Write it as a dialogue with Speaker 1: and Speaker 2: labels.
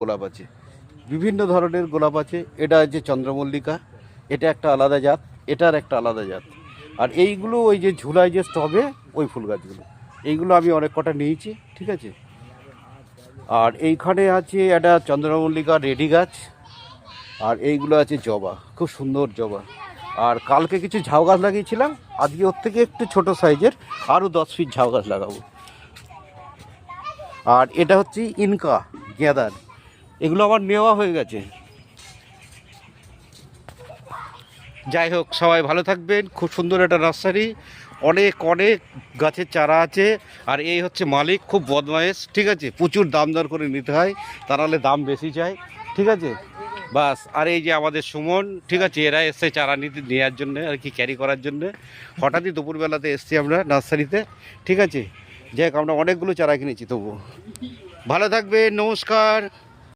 Speaker 1: গোলাপ আছে, বিভিন্ন ধরনের গোলাপ আছে। এটা হচ্ছে চন্দ্রমল্লিকা, এটা একটা আলাদা জাত, এটার একটা আলাদা জাত। আর এইগুলো ওই যে ঝুলায় যে স্টবে ওই ফুল গাছগুলো, এইগুলো আমি অনেক কটা নিয়েছি, ঠিক আছে। আর এইখানে আছে একটা চন্দ্রমল্লিকা রেডি গাছ, আর এইগুলো আছে জবা, খুব সুন্দর জবা। আর কালকে কিছু ঝাউ গাছ লাগিয়েছিলাম, আজকে ওর থেকে একটু ছোট সাইজের আরও 10 ফিট ঝাউ গাছ লাগাবো। আর এটা হচ্ছে ইনকা গ্যাদার, এগুলো আমার নেওয়া হয়ে গেছে। যাই হোক, সবাই ভালো থাকবেন। খুব সুন্দর একটা নার্সারি, অনেক অনেক গাছের চারা আছে। আর এই হচ্ছে মালিক, খুব বদমায়েশ, ঠিক আছে। প্রচুর দাম দর করে নিতে হয়, তা নাহলে দাম বেশি চায়, ঠিক আছে। বাস, আর এই যে আমাদের সুমন, ঠিক আছে, এরা এসছে চারা নিতে নেওয়ার জন্য আর কি, ক্যারি করার জন্য। হঠাৎই দুপুরবেলাতে এসছি আমরা নার্সারিতে, ঠিক আছে। যাই হোক, আমরা অনেকগুলো চারা কিনেছি। তবু ভালো থাকবে, নমস্কার।